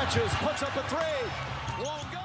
launches, puts up a three. Won't go.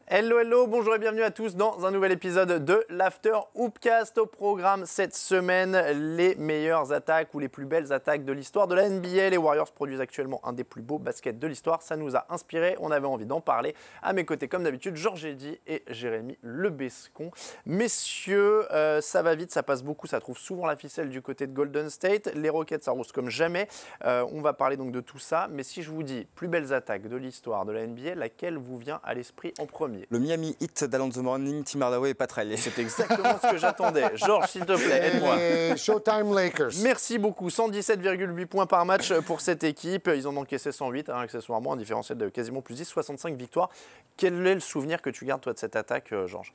Hello, hello, bonjour et bienvenue à tous dans un nouvel épisode de l'After Hoopcast. Au programme cette semaine, les meilleures attaques ou les plus belles attaques de l'histoire de la NBA. Les Warriors produisent actuellement un des plus beaux baskets de l'histoire. Ça nous a inspiré, on avait envie d'en parler. À mes côtés, comme d'habitude, Georges Eddy et Jérémy Lebescon. Messieurs, ça va vite, ça passe beaucoup, ça trouve souvent la ficelle du côté de Golden State. Les Rockets, ça rose comme jamais. On va parler donc de tout ça. Mais si je vous dis plus belles attaques de l'histoire de la NBA, laquelle vous vient à l'esprit en premier ? Le Miami Heat d'Alonzo Mourning, Tim Hardaway et Pat Riley. C'est exactement ce que j'attendais. Georges, s'il te plaît, aide-moi. Et Showtime Lakers. Merci beaucoup. 117,8 points par match pour cette équipe. Ils en ont encaissé 108, accessoirement, un différentiel de quasiment plus 10, 65 victoires. Quel est le souvenir que tu gardes, toi, de cette attaque, Georges ?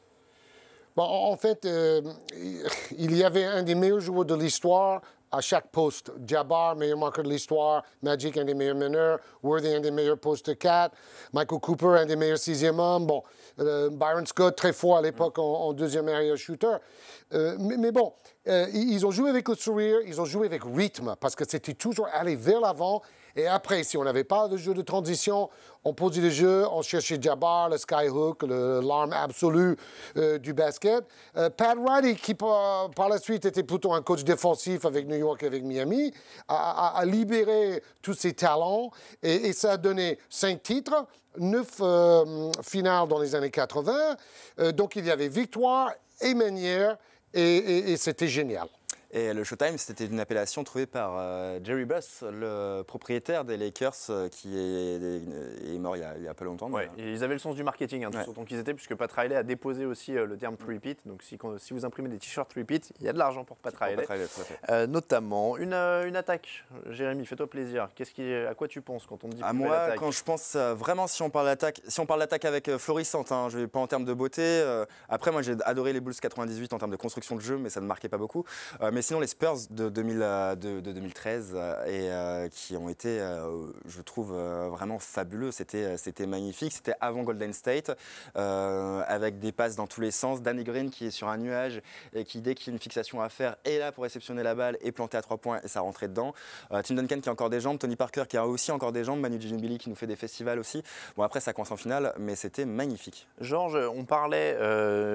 Bon, en fait, il y avait un des meilleurs joueurs de l'histoire à chaque poste. Jabbar, meilleur marqueur de l'histoire. Magic, un des meilleurs meneurs. Worthy, un des meilleurs postes 4. Michael Cooper, un des meilleurs sixième hommes. Bon, Byron Scott, très fort à l'époque en deuxième meilleur shooter. Mais bon, ils ont joué avec le sourire, ils ont joué avec rythme, parce que c'était toujours aller vers l'avant. Et après, si on n'avait pas de jeu de transition, on posait le jeu, on cherchait Jabbar, le skyhook, l'arme absolue du basket. Pat Riley, qui par la suite était plutôt un coach défensif avec New York et avec Miami, a libéré tous ses talents et ça a donné 5 titres, 9 finales dans les années 80. Donc il y avait victoire et manière et c'était génial. Et le Showtime, c'était une appellation trouvée par Jerry Buss, le propriétaire des Lakers, qui est mort il y a pas longtemps. Ouais, ils avaient le sens du marketing, tous autant qu'ils étaient, puisque Pat Riley a déposé aussi le terme three-peat. Donc si vous imprimez des t-shirts three-peat, il y a de l'argent pour Pat Riley. Notamment une attaque. Jérémy, fais-toi plaisir. À quoi tu penses quand on te dit plus belle attaque ? Quand je pense vraiment, si on parle d'attaque avec florissante, je vais pas en termes de beauté. Après, moi, j'ai adoré les Bulls 98 en termes de construction de jeu, mais ça ne marquait pas beaucoup. Mais sinon, les Spurs de 2013 qui ont été, je trouve, vraiment fabuleux. C'était magnifique. C'était avant Golden State, avec des passes dans tous les sens. Danny Green qui est sur un nuage et qui, dès qu'il y a une fixation à faire, est là pour réceptionner la balle et planter à 3 points et ça rentrait dedans. Tim Duncan qui a encore des jambes. Tony Parker qui a aussi encore des jambes. Manu Ginobili qui nous fait des festivals aussi. Bon, après, ça coince en finale, mais c'était magnifique. Georges, on parlait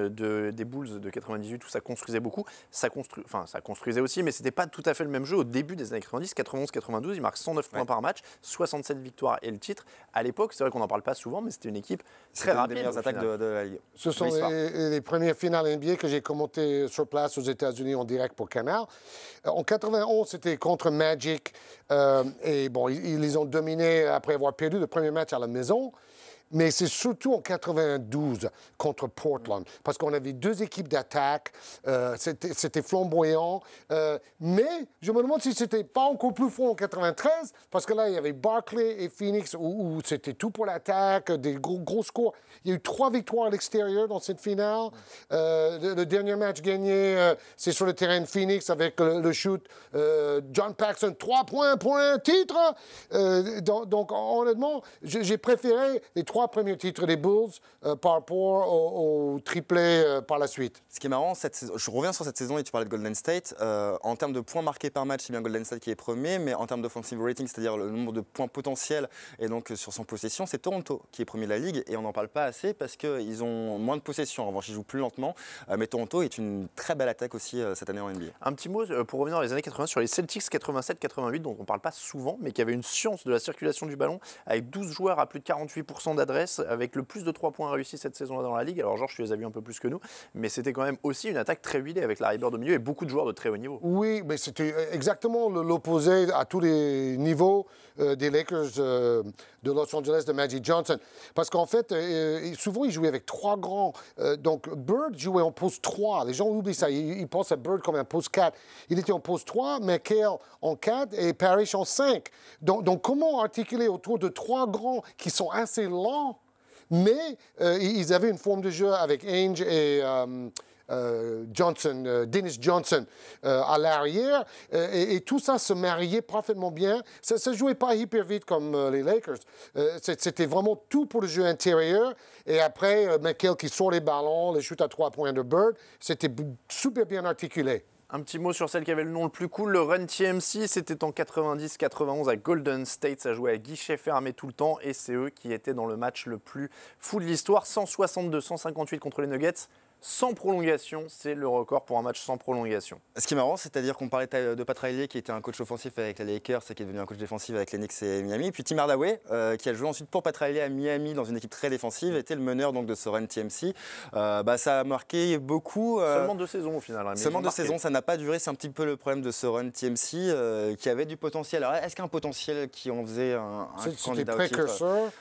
des Bulls de 98 où ça construisait beaucoup. Ça construisait aussi, mais c'était pas tout à fait le même jeu au début des années 90, 91-92, il marque 109 points par match, 67 victoires et le titre. À l'époque, c'est vrai qu'on n'en parle pas souvent, mais c'était une équipe très rapide. Une des meilleures attaques de la Ligue. Ce sont les premières finales NBA que j'ai commentées sur place aux États-Unis en direct pour Canal. En 91, c'était contre Magic. Et bon, ils les ont dominés après avoir perdu le premier match à la maison. Mais c'est surtout en 92 contre Portland, parce qu'on avait 2 équipes d'attaque, c'était flamboyant. Mais je me demande si c'était pas encore plus fort en 93, parce que là, il y avait Barkley et Phoenix, où c'était tout pour l'attaque, des gros scores. Il y a eu 3 victoires à l'extérieur dans cette finale. Le dernier match gagné, c'est sur le terrain de Phoenix avec le shoot. John Paxson, 3 points pour un titre. Donc, honnêtement, j'ai préféré les 3 premiers titres des Bulls par rapport au triplé par la suite. Ce qui est marrant, je reviens sur cette saison et tu parlais de Golden State. En termes de points marqués par match, c'est bien Golden State qui est premier, mais en termes d'offensive rating, c'est-à-dire le nombre de points potentiels et donc sur son possession, c'est Toronto qui est premier de la Ligue et on n'en parle pas assez parce qu'ils ont moins de possession. En revanche, ils jouent plus lentement, mais Toronto est une très belle attaque aussi cette année en NBA. Un petit mot pour revenir dans les années 80 sur les Celtics 87-88, dont on ne parle pas souvent, mais qui avaient une science de la circulation du ballon avec 12 joueurs à plus de 48% d'adresse, avec le plus de 3 points réussis cette saison-là dans la Ligue. Alors Georges, tu les as vus un peu plus que nous, mais c'était quand même aussi une attaque très huilée avec Larry Bird au milieu et beaucoup de joueurs de très haut niveau. Oui, mais c'était exactement l'opposé à tous les niveaux des Lakers de Los Angeles de Magic Johnson. Parce qu'en fait, souvent, ils jouaient avec 3 grands. Donc Bird jouait en poste 3. Les gens oublient ça. Ils pensent à Bird comme un poste 4. Il était en poste 3, McHale en 4 et Parrish en 5. Donc comment articuler autour de 3 grands qui sont assez lents, mais ils avaient une forme de jeu avec Ainge et Dennis Johnson à l'arrière. Et tout ça se mariait parfaitement bien. Ça ne jouait pas hyper vite comme les Lakers. C'était vraiment tout pour le jeu intérieur. Et après, McHale qui sort les ballons, les shoots à 3 points de Bird, c'était super bien articulé. Un petit mot sur celle qui avait le nom le plus cool, le Run TMC. C'était en 90-91 à Golden State. Ça jouait à guichet fermé tout le temps et c'est eux qui étaient dans le match le plus fou de l'histoire. 162-158 contre les Nuggets. Sans prolongation, c'est le record pour un match sans prolongation. Ce qui est marrant, c'est-à-dire qu'on parlait de Pat Riley qui était un coach offensif avec les Lakers et qui est devenu un coach défensif avec les Knicks et Miami. Puis Tim Hardaway, qui a joué ensuite pour Pat Riley à Miami dans une équipe très défensive, était le meneur donc, de ce Run TMC. Ça a marqué beaucoup. Seulement 2 saisons au final. Hein, seulement 2 saisons, ça n'a pas duré. C'est un petit peu le problème de ce Run TMC qui avait du potentiel. Alors est-ce qu'il y a un potentiel qui en faisait un candidat au titre? Précurseur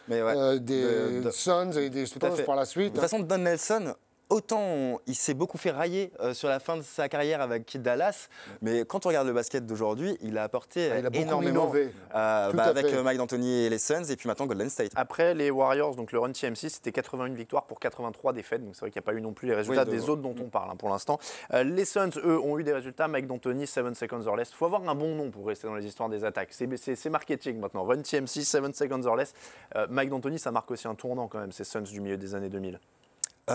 des Suns et des Tout à Spurs fait. par la suite. De toute façon, Don Nelson, autant il s'est beaucoup fait railler sur la fin de sa carrière avec Dallas, mais quand on regarde le basket d'aujourd'hui, il a apporté il a beaucoup énormément innové. avec Mike D'Antoni et les Suns, et puis maintenant Golden State. Après les Warriors, donc le Run TMC, c'était 81 victoires pour 83 défaites. Donc c'est vrai qu'il n'y a pas eu non plus les résultats des autres dont on parle pour l'instant. Les Suns, eux, ont eu des résultats. Mike D'Antoni, 7 seconds or less. Il faut avoir un bon nom pour rester dans les histoires des attaques. C'est marketing maintenant. Run TMC, 7 seconds or less. Mike D'Antoni, ça marque aussi un tournant quand même, ces Suns du milieu des années 2000.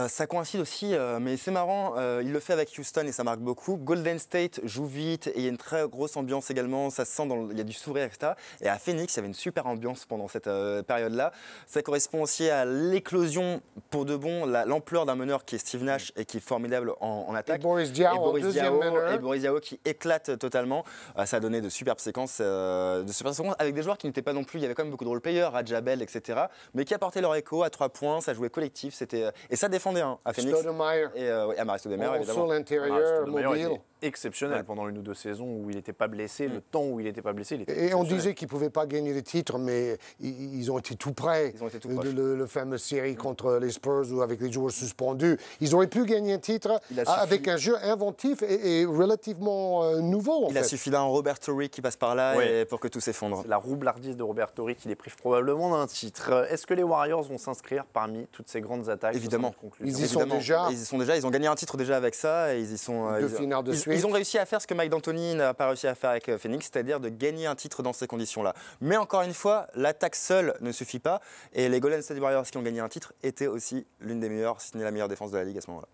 Ça coïncide aussi, mais c'est marrant, il le fait avec Houston et ça marque beaucoup. Golden State joue vite et il y a une très grosse ambiance également, ça se sent, il y a du sourire, etc. Et à Phoenix, il y avait une super ambiance pendant cette période-là. Ça correspond aussi à l'éclosion pour de bon, l'ampleur d'un meneur qui est Steve Nash et qui est formidable en attaque. Et Boris Diaw, et Boris Diaw qui éclate totalement. Ça a donné de superbes séquences, avec des joueurs qui n'étaient pas non plus, il y avait quand même beaucoup de role-players, Rajabel, etc. Mais qui apportaient leur écho à 3 points, ça jouait collectif, et ça défendait à Phoenix. Stoudemire. Et Amari Stoudemire, évidemment. Sur l'intérieur, mobile. Exceptionnel pendant 1 ou 2 saisons où il n'était pas blessé. Le temps où il n'était pas blessé, il était Et on disait qu'ils ne pouvaient pas gagner le titre, mais ils ont été tout près. Ils ont été tout le fameux série contre les Spurs ou avec les joueurs suspendus. Ils auraient pu gagner un titre avec un jeu inventif et relativement nouveau. Il a suffi d'un Robert Torrey qui passe par là pour que tout s'effondre. La roublardise de Robert Torrey qui les prive probablement d'un titre. Est-ce que les Warriors vont s'inscrire parmi toutes ces grandes attaques? Évidemment. Ils y sont déjà. Ils y sont déjà. Ils ont gagné un titre déjà avec ça. Et ils y sont. Deux finales de suite. Ils ont réussi à faire ce que Mike D'Antoni n'a pas réussi à faire avec Phoenix, c'est-à-dire de gagner un titre dans ces conditions-là. Mais encore une fois, l'attaque seule ne suffit pas. Et les Golden State Warriors qui ont gagné un titre étaient aussi l'une des meilleures, si ce n'est la meilleure défense de la ligue à ce moment-là.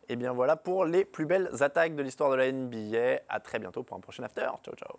Et bien voilà pour les plus belles attaques de l'histoire de la NBA. À très bientôt pour un prochain After. Ciao, ciao.